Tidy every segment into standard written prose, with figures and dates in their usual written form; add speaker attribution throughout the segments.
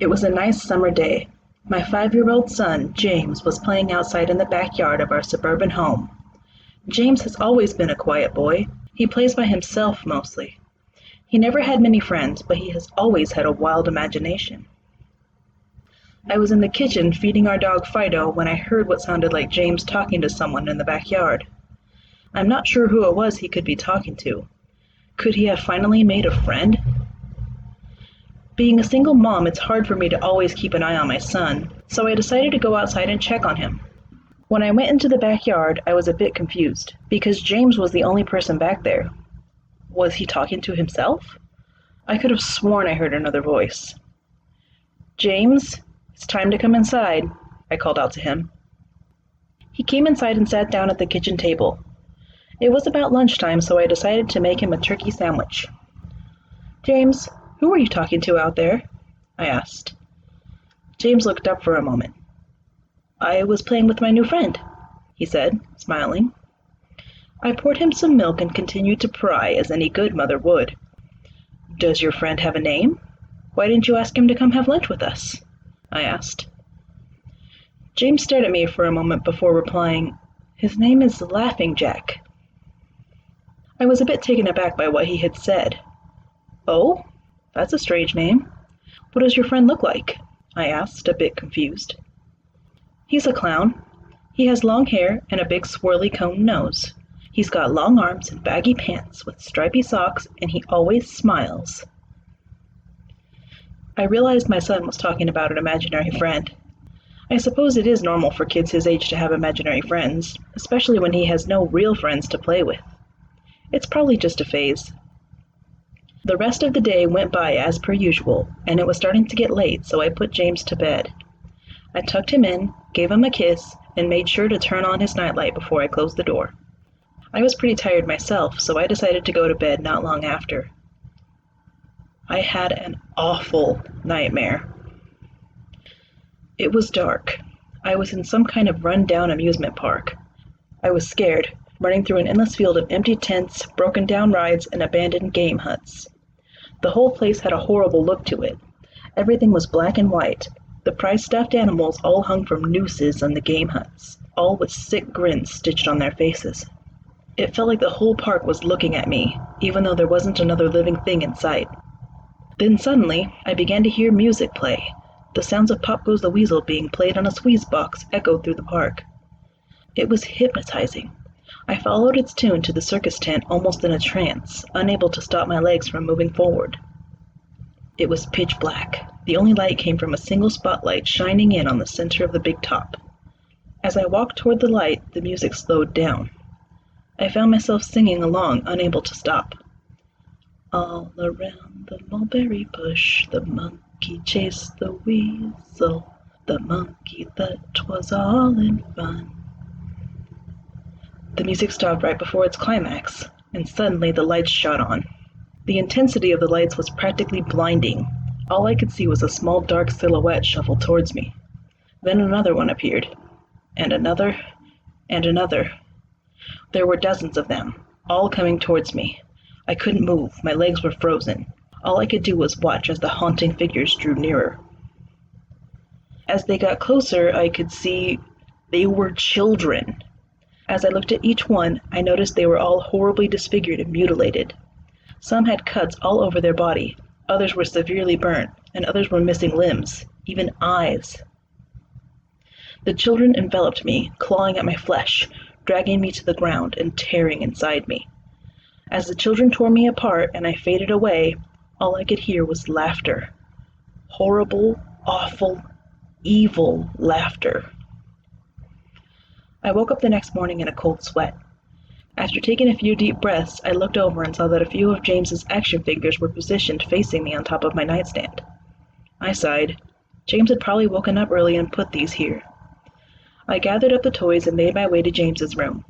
Speaker 1: It was a nice summer day. My 5-year-old son, James, was playing outside in the backyard of our suburban home. James has always been a quiet boy. He plays by himself mostly. He never had many friends, but he has always had a wild imagination. I was in the kitchen feeding our dog Fido when I heard what sounded like James talking to someone in the backyard. I'm not sure who it was he could be talking to. Could he have finally made a friend? Being a single mom, it's hard for me to always keep an eye on my son, so I decided to go outside and check on him. When I went into the backyard, I was a bit confused, because James was the only person back there. Was he talking to himself? I could have sworn I heard another voice. "James, it's time to come inside," I called out to him. He came inside and sat down at the kitchen table. It was about lunchtime, so I decided to make him a turkey sandwich. "James, who are you talking to out there?" I asked. James looked up for a moment. "I was playing with my new friend," he said, smiling. I poured him some milk and continued to pry as any good mother would. "Does your friend have a name? Why didn't you ask him to come have lunch with us?" I asked. James stared at me for a moment before replying, "His name is Laughing Jack." I was a bit taken aback by what he had said. "Oh? That's a strange name. What does your friend look like?" I asked, a bit confused. "He's a clown. He has long hair and a big swirly cone nose. He's got long arms and baggy pants with stripy socks, and he always smiles." I realized my son was talking about an imaginary friend. I suppose it is normal for kids his age to have imaginary friends, especially when he has no real friends to play with. It's probably just a phase. The rest of the day went by as per usual, and it was starting to get late, so I put James to bed. I tucked him in, gave him a kiss, and made sure to turn on his nightlight before I closed the door. I was pretty tired myself, so I decided to go to bed not long after. I had an awful nightmare. It was dark. I was in some kind of run-down amusement park. I was scared, running through an endless field of empty tents, broken-down rides, and abandoned game huts. The whole place had a horrible look to it. Everything was black and white. The prized stuffed animals all hung from nooses on the game huts, all with sick grins stitched on their faces. It felt like the whole park was looking at me, even though there wasn't another living thing in sight. Then suddenly, I began to hear music play. The sounds of Pop Goes the Weasel being played on a squeeze box echoed through the park. It was hypnotizing. I followed its tune to the circus tent almost in a trance, unable to stop my legs from moving forward. It was pitch black. The only light came from a single spotlight shining in on the center of the big top. As I walked toward the light, the music slowed down. I found myself singing along, unable to stop. All around the mulberry bush, the monkey chased the weasel. The monkey that 'twas all in fun. The music stopped right before its climax, and suddenly the lights shot on. The intensity of the lights was practically blinding. All I could see was a small dark silhouette shuffle towards me. Then another one appeared, and another, and another. There were dozens of them, all coming towards me. I couldn't move, my legs were frozen. All I could do was watch as the haunting figures drew nearer. As they got closer, I could see they were children. As I looked at each one, I noticed they were all horribly disfigured and mutilated. Some had cuts all over their body, others were severely burnt, and others were missing limbs, even eyes. The children enveloped me, clawing at my flesh, dragging me to the ground and tearing inside me. As the children tore me apart and I faded away, all I could hear was laughter. Horrible, awful, evil laughter. I woke up the next morning in a cold sweat. After taking a few deep breaths, I looked over and saw that a few of James's action figures were positioned facing me on top of my nightstand. I sighed. James had probably woken up early and put these here. I gathered up the toys and made my way to James's room.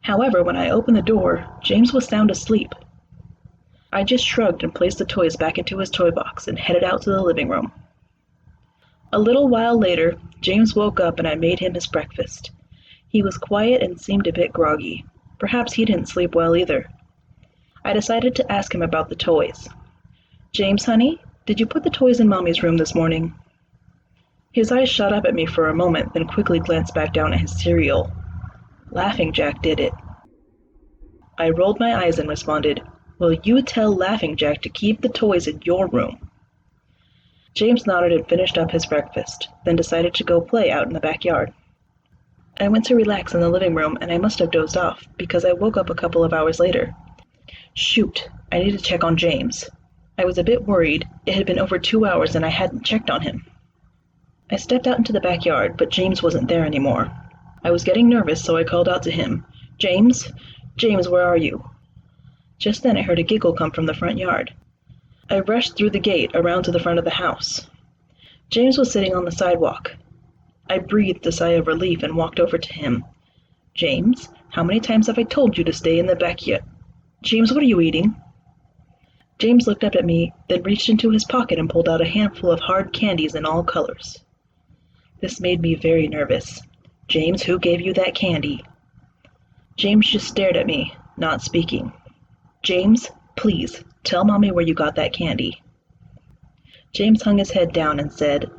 Speaker 1: However, when I opened the door, James was sound asleep. I just shrugged and placed the toys back into his toy box and headed out to the living room. A little while later, James woke up and I made him his breakfast. He was quiet and seemed a bit groggy. Perhaps he didn't sleep well either. I decided to ask him about the toys. "James, honey, did you put the toys in Mommy's room this morning?" His eyes shot up at me for a moment, then quickly glanced back down at his cereal. Laughing Jack did it. I rolled my eyes and responded, "Will you tell Laughing Jack to keep the toys in your room?" James nodded and finished up his breakfast, then decided to go play out in the backyard. I went to relax in the living room, and I must have dozed off, because I woke up a couple of hours later. Shoot, I need to check on James. I was a bit worried. It had been over 2 hours and I hadn't checked on him. I stepped out into the backyard, but James wasn't there anymore. I was getting nervous, so I called out to him, "James? James, where are you?" Just then I heard a giggle come from the front yard. I rushed through the gate around to the front of the house. James was sitting on the sidewalk. I breathed a sigh of relief and walked over to him. "James, how many times have I told you to stay in the backyard? James, what are you eating?" James looked up at me, then reached into his pocket and pulled out a handful of hard candies in all colors. This made me very nervous. "James, who gave you that candy?" James just stared at me, not speaking. "James, please, tell Mommy where you got that candy." James hung his head down and said,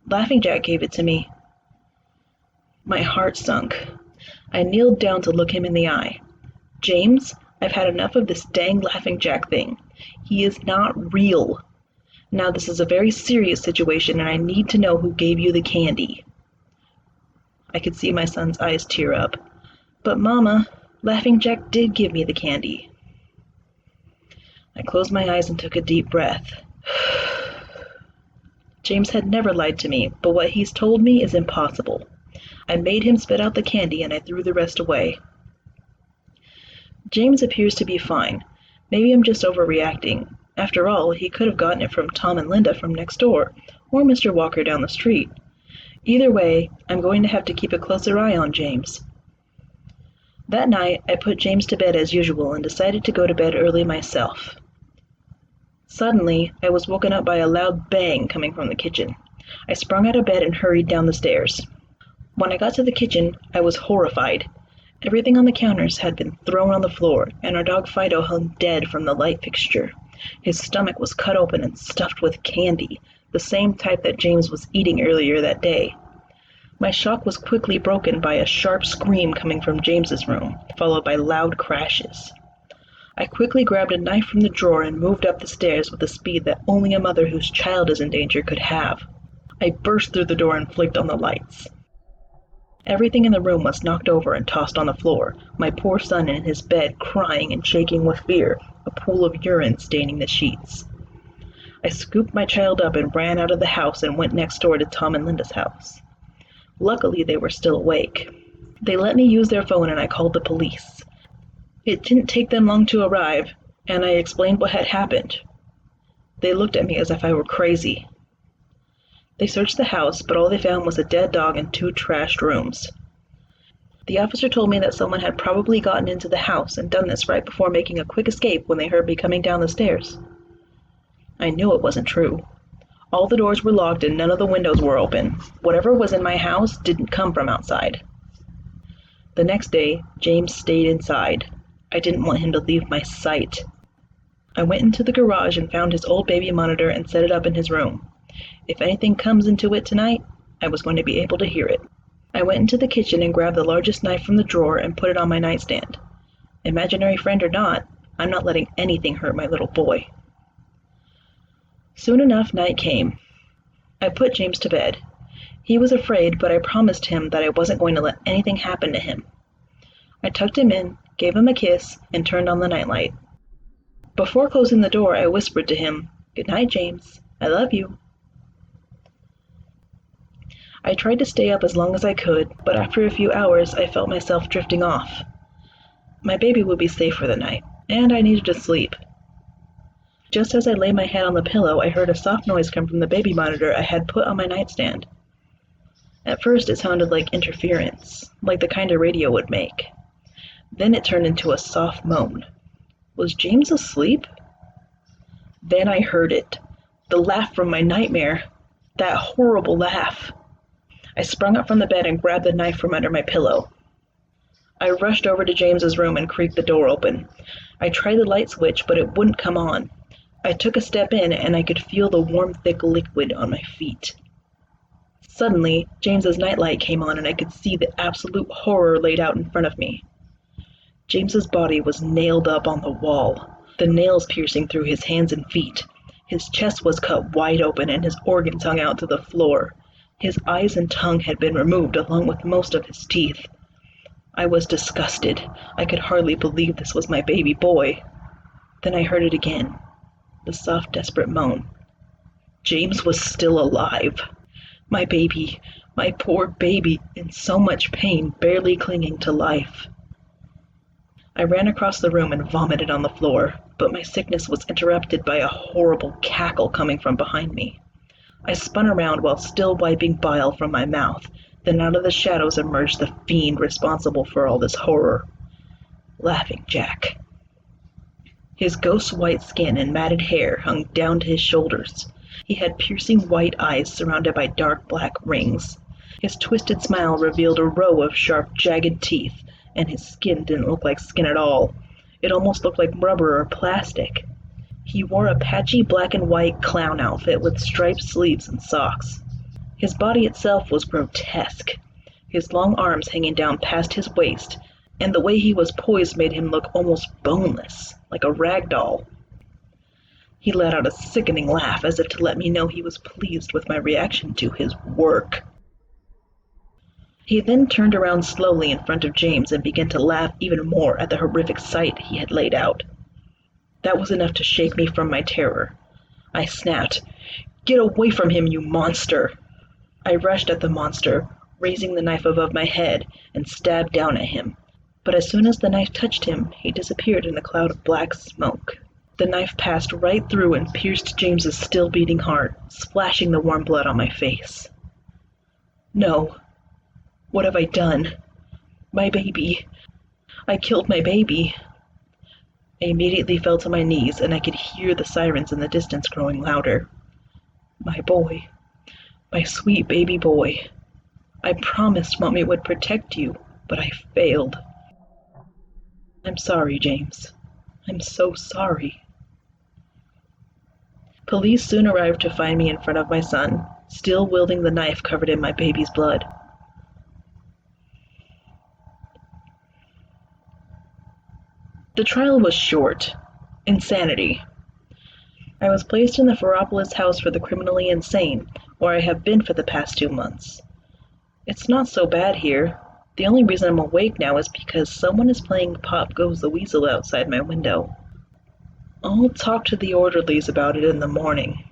Speaker 1: "Laughing Jack gave it to me." My heart sunk. I kneeled down to look him in the eye. "James, I've had enough of this dang Laughing Jack thing. He is not real. Now this is a very serious situation and I need to know who gave you the candy." I could see my son's eyes tear up. "But Mama, Laughing Jack did give me the candy." I closed my eyes and took a deep breath. James had never lied to me, but what he's told me is impossible. I made him spit out the candy and I threw the rest away. James appears to be fine. Maybe I'm just overreacting. After all, he could have gotten it from Tom and Linda from next door, or Mr. Walker down the street. Either way, I'm going to have to keep a closer eye on James. That night, I put James to bed as usual and decided to go to bed early myself. Suddenly, I was woken up by a loud bang coming from the kitchen. I sprung out of bed and hurried down the stairs. When I got to the kitchen, I was horrified. Everything on the counters had been thrown on the floor, and our dog Fido hung dead from the light fixture. His stomach was cut open and stuffed with candy, the same type that James was eating earlier that day. My shock was quickly broken by a sharp scream coming from James's room, followed by loud crashes. I quickly grabbed a knife from the drawer and moved up the stairs with the speed that only a mother whose child is in danger could have. I burst through the door and flicked on the lights. Everything in the room was knocked over and tossed on the floor, my poor son in his bed crying and shaking with fear, a pool of urine staining the sheets. I scooped my child up and ran out of the house and went next door to Tom and Linda's house. Luckily, they were still awake. They let me use their phone and I called the police. It didn't take them long to arrive, and I explained what had happened. They looked at me as if I were crazy. They searched the house, but all they found was a dead dog and 2 trashed rooms. The officer told me that someone had probably gotten into the house and done this right before making a quick escape when they heard me coming down the stairs. I knew it wasn't true. All the doors were locked and none of the windows were open. Whatever was in my house didn't come from outside. The next day, James stayed inside. I didn't want him to leave my sight. I went into the garage and found his old baby monitor and set it up in his room. If anything comes into it tonight, I was going to be able to hear it. I went into the kitchen and grabbed the largest knife from the drawer and put it on my nightstand. Imaginary friend or not, I'm not letting anything hurt my little boy. Soon enough, night came. I put James to bed. He was afraid, but I promised him that I wasn't going to let anything happen to him. I tucked him in, gave him a kiss, and turned on the nightlight. Before closing the door, I whispered to him, "Good night, James. I love you." I tried to stay up as long as I could, but after a few hours, I felt myself drifting off. My baby would be safe for the night, and I needed to sleep. Just as I lay my head on the pillow, I heard a soft noise come from the baby monitor I had put on my nightstand. At first, it sounded like interference, like the kind a radio would make. Then it turned into a soft moan. Was James asleep? Then I heard it. The laugh from my nightmare. That horrible laugh. I sprung up from the bed and grabbed the knife from under my pillow. I rushed over to James's room and creaked the door open. I tried the light switch, but it wouldn't come on. I took a step in and I could feel the warm, thick liquid on my feet. Suddenly, James's nightlight came on and I could see the absolute horror laid out in front of me. James's body was nailed up on the wall, the nails piercing through his hands and feet. His chest was cut wide open and his organs hung out to the floor. His eyes and tongue had been removed along with most of his teeth. I was disgusted. I could hardly believe this was my baby boy. Then I heard it again, the soft, desperate moan. James was still alive. My baby, my poor baby, in so much pain, barely clinging to life. I ran across the room and vomited on the floor, but my sickness was interrupted by a horrible cackle coming from behind me. I spun around while still wiping bile from my mouth. Then out of the shadows emerged the fiend responsible for all this horror. Laughing Jack. His ghost-white skin and matted hair hung down to his shoulders. He had piercing white eyes surrounded by dark black rings. His twisted smile revealed a row of sharp, jagged teeth, and his skin didn't look like skin at all. It almost looked like rubber or plastic. He wore a patchy black and white clown outfit with striped sleeves and socks. His body itself was grotesque, his long arms hanging down past his waist, and the way he was poised made him look almost boneless, like a rag doll. He let out a sickening laugh as if to let me know he was pleased with my reaction to his work. He then turned around slowly in front of James and began to laugh even more at the horrific sight he had laid out. That was enough to shake me from my terror. I snapped, "Get away from him, you monster!" I rushed at the monster, raising the knife above my head, and stabbed down at him. But as soon as the knife touched him, he disappeared in a cloud of black smoke. The knife passed right through and pierced James's still beating heart, splashing the warm blood on my face. No. What have I done? My baby. I killed my baby. I immediately fell to my knees, and I could hear the sirens in the distance growing louder. My boy. My sweet baby boy. I promised Mommy would protect you, but I failed. I'm sorry, James. I'm so sorry. Police soon arrived to find me in front of my son, still wielding the knife covered in my baby's blood. The trial was short. Insanity. I was placed in the Ferropolis house for the criminally insane, where I have been for the past 2 months. It's not so bad here. The only reason I'm awake now is because someone is playing Pop Goes the Weasel outside my window. I'll talk to the orderlies about it in the morning.